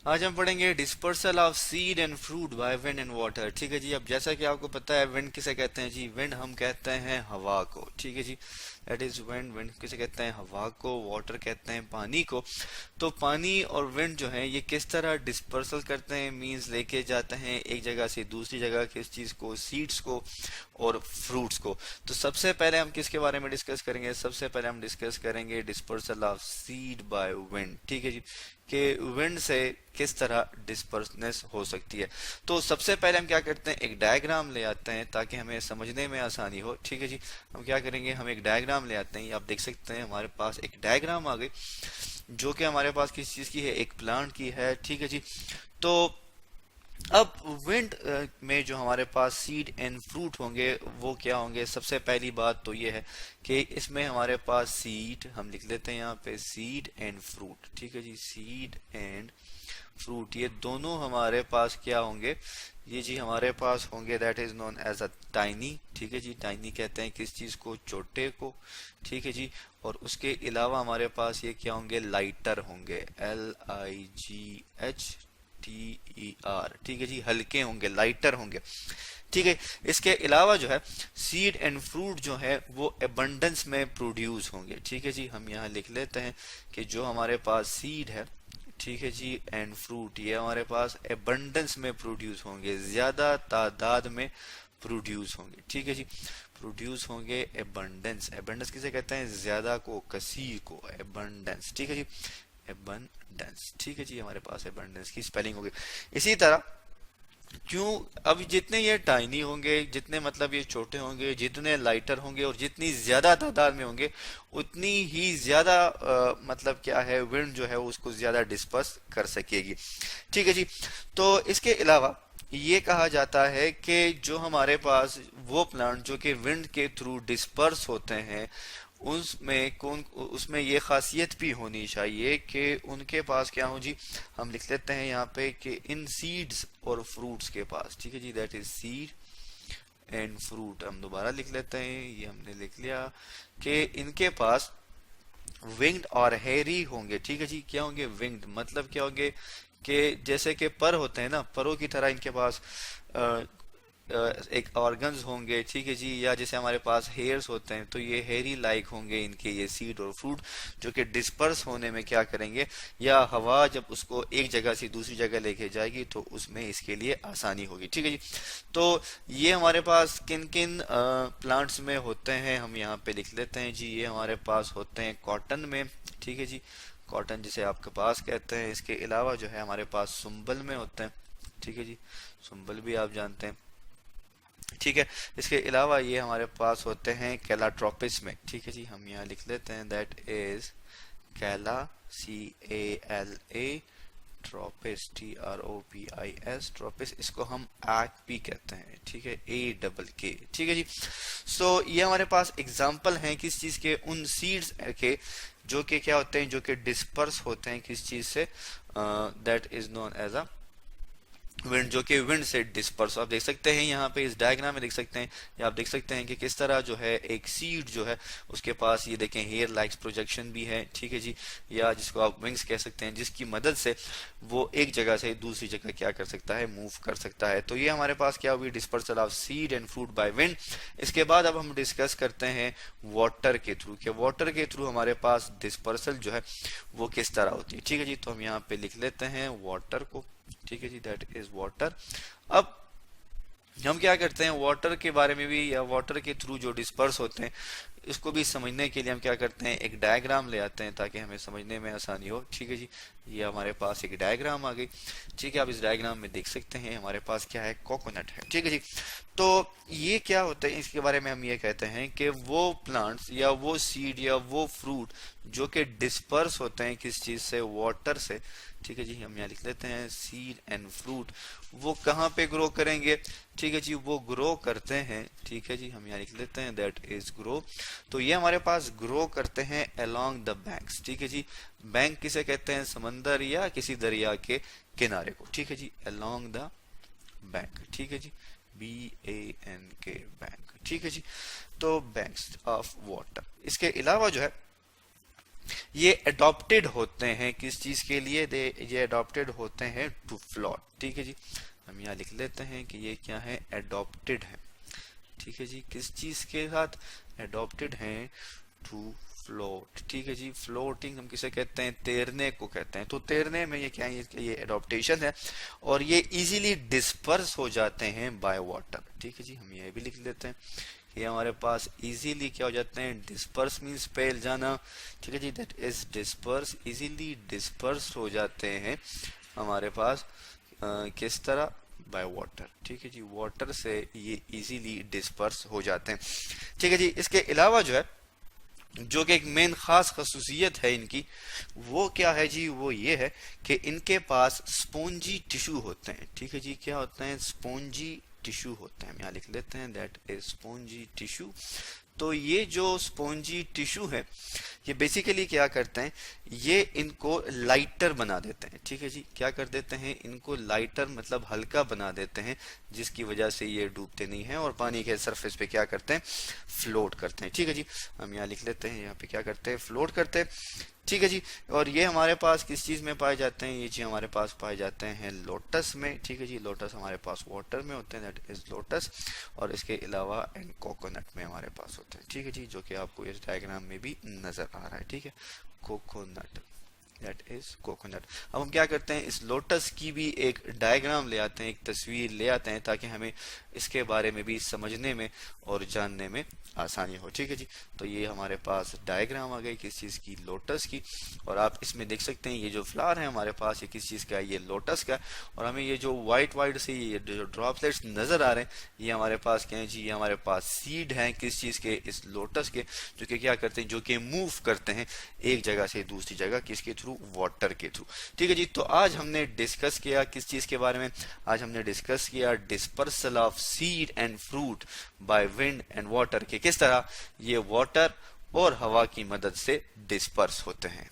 आज हम पढ़ेंगे dispersal of seed and fruit by wind and water. ठीक है जी। अब जैसा कि आपको पता है विंड किसे कहते हैं जी? विंड हम कहते हैं हवा को। ठीक है जी, दैट इज विंड। विंड किसे कहते हैं? हवा को। वाटर कहते हैं पानी को। तो पानी और विंड जो है ये किस तरह डिस्पर्सल करते हैं, मींस लेके जाते हैं एक जगह से दूसरी जगह, किस चीज को? सीड्स को और फ्रूट्स को। तो सबसे पहले हम किसके बारे में डिस्कस करेंगे? सबसे पहले हम डिस्कस करेंगे dispersal of seed by wind. ठीक है जी, कि विंड से किस तरह डिस्पर्सनेस हो सकती है। तो सबसे पहले हम क्या करते हैं, एक डायग्राम ले आते हैं ताकि हमें समझने में आसानी हो। ठीक है जी, हम क्या करेंगे, हम एक डायग्राम ले आते हैं। आप देख सकते हैं हमारे पास एक डायग्राम आ गई जो कि हमारे पास किस चीज की है? एक प्लांट की है। ठीक है जी। तो अब विंड में जो हमारे पास सीड एंड फ्रूट होंगे वो क्या होंगे? सबसे पहली बात तो ये है कि इसमें हमारे पास सीड, हम लिख लेते हैं यहाँ पे सीड एंड फ्रूट। ठीक है जी, सीड एंड फ्रूट ये दोनों हमारे पास क्या होंगे? ये जी हमारे पास होंगे, that is known as a tiny. ठीक है जी, टाइनी कहते हैं किस चीज को? छोटे को। ठीक है जी। और उसके अलावा हमारे पास ये क्या होंगे? लाइटर होंगे, LIGHTER। ठीक है जी, हल्के होंगे, लाइटर होंगे। ठीक है। इसके अलावा जो है सीड एंड फ्रूट जो है वो एबंडेंस में प्रोड्यूस होंगे। ठीक है जी, हम यहाँ लिख लेते हैं कि जो हमारे पास सीड है, ठीक है जी, एंड फ्रूट ये हमारे पास एबंडेंस में प्रोड्यूस होंगे, ज्यादा तादाद में प्रोड्यूस होंगे। ठीक है जी, प्रोड्यूस होंगे एबंडेंस। एबंडेंस किसे कहते हैं? ज्यादा को, कसीर को, एबंडेंस। ठीक है जी, एबंडेंस। ठीक है जी, हमारे पास एबंडेंस की स्पेलिंग होगी। इसी तरह क्यों, अब जितने ये टाइनी होंगे, जितने मतलब ये छोटे होंगे, जितने लाइटर होंगे और जितनी ज्यादा तादाद में होंगे उतनी ही ज्यादा मतलब क्या है, विंड जो है उसको ज्यादा डिस्पर्स कर सकेगी। ठीक है जी। तो इसके अलावा ये कहा जाता है कि जो हमारे पास वो प्लांट जो कि विंड के थ्रू डिस्पर्स होते हैं उसमें कौन, उसमें ये खासियत भी होनी चाहिए कि उनके पास क्या हो जी? हम लिख लेते हैं यहाँ पे कि इन सीड्स और फ्रूट्स के पास। ठीक है जी, that is seed and fruit. हम दोबारा लिख लेते हैं, ये हमने लिख लिया कि इनके पास विंग्ड और हेरी होंगे। ठीक है जी, क्या होंगे? विंग्ड मतलब क्या होंगे? कि जैसे कि पर होते हैं ना, परों की तरह इनके पास एक ऑर्गन्स होंगे। ठीक है जी, या जैसे हमारे पास हेयर्स होते हैं तो ये हेयरी लाइक होंगे इनके ये सीड और फ्रूट, जो कि डिस्पर्स होने में क्या करेंगे, या हवा जब उसको एक जगह से दूसरी जगह लेके जाएगी तो उसमें इसके लिए आसानी होगी। ठीक है जी। तो ये हमारे पास किन किन प्लांट्स में होते हैं हम यहाँ पे लिख लेते हैं जी। ये हमारे पास होते हैं कॉटन में। ठीक है जी, कॉटन जिसे आप कपास कहते हैं। इसके अलावा जो है हमारे पास सुंबल में होते हैं। ठीक है जी, सुंबल भी आप जानते हैं। ठीक है। इसके अलावा ये हमारे पास होते हैं कैलाट्रोपिस में। ठीक है जी, हम यहाँ लिख लेते हैं that is Kaila, CALA, ट्रोपिस, TROPIS, ट्रोपिस। इसको हम एक्ट भी कहते हैं। ठीक है, AKK। ठीक है जी। सो ये हमारे पास एग्जाम्पल हैं किस चीज के? उन सीड्स के जो कि क्या होते हैं, जो कि डिस्पर्स होते हैं किस चीज से? That is known as a wind, जो कि विंड से डिस्पर्स। आप देख सकते हैं यहाँ पे इस डायग्राम में देख सकते हैं, या आप देख सकते हैं कि किस तरह जो है एक सीड जो है उसके पास ये देखें हेयर लाइक्स प्रोजेक्शन भी है। ठीक है जी, या जिसको आप विंग्स कह सकते हैं, जिसकी मदद से वो एक जगह से दूसरी जगह क्या कर सकता है? मूव कर सकता है। तो ये हमारे पास क्या हुई? Dispersal of seed and fruit by wind. इसके बाद अब हम डिस्कस करते हैं वाटर के थ्रू, कि वाटर के थ्रू हमारे पास डिस्पर्सल जो है वो किस तरह होती है। ठीक है जी, तो हम यहाँ पे लिख लेते हैं वाटर को। ठीक है जी, दैट इज वाटर। अब हम क्या करते हैं, वाटर के बारे में भी, या वाटर के थ्रू जो डिस्पर्स होते हैं इसको भी समझने के लिए हम क्या करते हैं, एक डायग्राम ले आते हैं ताकि हमें समझने में आसानी हो। ठीक है जी, ये हमारे पास एक डायग्राम आ गई। ठीक है, आप इस डायग्राम में देख सकते हैं हमारे पास क्या है? कोकोनट है। ठीक है जी। तो ये क्या होता है, इसके बारे में हम ये कहते हैं कि वो प्लांट्स या वो सीड या वो फ्रूट जो कि डिस्पर्स होते हैं किस चीज से? वाटर से। ठीक है जी, हम यहाँ लिख लेते हैं सीड एंड फ्रूट। वो कहाँ पे ग्रो करेंगे? ठीक है जी, वो ग्रो करते हैं। ठीक है जी, हम यहाँ लिख लेते हैं दैट इज ग्रो। तो ये हमारे पास ग्रो करते हैं अलोंग द बैंक्स। ठीक है जी, बैंक किसे कहते हैं? समंदर या किसी दरिया के किनारे को। ठीक है जी, अलोंग द बैंक। ठीक है जी, BANK, बैंक। ठीक है जी, तो बैंक्स ऑफ वाटर। इसके अलावा जो है ये अडॉप्टेड होते हैं किस चीज के लिए, दे ये अडॉप्टेड होते हैं टू फ्लोट। ठीक है जी, हम यहाँ लिख लेते हैं कि ये क्या है, अडॉप्टेड है। ठीक है जी, किस चीज के साथ, अडॉप्टेड है टू फ्लोट। ठीक है जी, फ्लोटिंग हम किसे कहते हैं, तैरने को कहते हैं। तो तैरने में ये क्या है, ये एडॉप्टेशन है और ये इजीली डिस्पर्स हो जाते हैं बाय वाटर। ठीक है जी, हम ये भी लिख लेते हैं, ये हमारे पास इजीली क्या हो जाते हैं, डिस्पर्स मीन्स फैल जाना। ठीक है जी, that is disperse, easily disperse हो जाते हैं हमारे पास किस तरह, बाय वाटर। ठीक है जी, वाटर से ये इजीली डिस्पर्स हो जाते हैं। ठीक है जी, इसके अलावा जो है, जो कि एक मेन खास खसूसियत है इनकी, वो क्या है जी, वो ये है कि इनके पास स्पॉन्जी टिश्यू होते हैं। ठीक है जी, क्या होते हैं, स्पॉन्जी टिश्यू होते हैं। हम यहाँ लिख लेते हैं दैट इज स्पॉन्जी टिश्यू। तो ये जो स्पॉन्जी टिश्यू है, ये बेसिकली क्या करते हैं, ये इनको लाइटर बना देते हैं। ठीक है जी, क्या कर देते हैं, इनको लाइटर मतलब हल्का बना देते हैं, जिसकी वजह से ये डूबते नहीं हैं और पानी के सरफेस पे क्या करते हैं, फ्लोट करते हैं। ठीक है जी, हम यहाँ लिख लेते हैं, यहाँ पे क्या करते हैं, फ्लोट करते हैं। ठीक है जी, और ये हमारे पास किस चीज में पाए जाते हैं, ये चीज हमारे पास पाए जाते हैं लोटस में। ठीक है जी, लोटस हमारे पास वाटर में होते हैं, दैट इज लोटस। और इसके अलावा एंड कोकोनट में हमारे पास होते हैं। ठीक है जी, जो कि आपको इस डायग्राम में भी नजर आ रहा है। ठीक है, कोकोनट, दैट इज कोकोनट। अब हम क्या करते हैं, इस लोटस की भी एक डायग्राम ले आते हैं, एक तस्वीर ले आते हैं, ताकि हमें इसके बारे में भी समझने में और जानने में आसानी हो। ठीक है जी, तो ये हमारे पास डायग्राम आ गई किस चीज की, लोटस की। और आप इसमें देख सकते हैं ये जो फ्लावर है हमारे पास, ये किस चीज का है, ये लोटस का। और हमें ये जो व्हाइट व्हाइट से ये जो ड्रॉपलेट्स नजर आ रहे हैं, ये हमारे पास क्या है जी, ये हमारे पास सीड हैं किस चीज के, इस लोटस के, जो कि क्या करते हैं, जो कि मूव करते हैं एक जगह से दूसरी जगह, किसके थ्रू, वाटर के थ्रू। ठीक है जी, तो आज हमने डिस्कस किया किस चीज के बारे में, आज हमने डिस्कस किया dispersal of seed and fruit by wind and water, के किस तरह ये वाटर और हवा की मदद से डिस्पर्स होते हैं।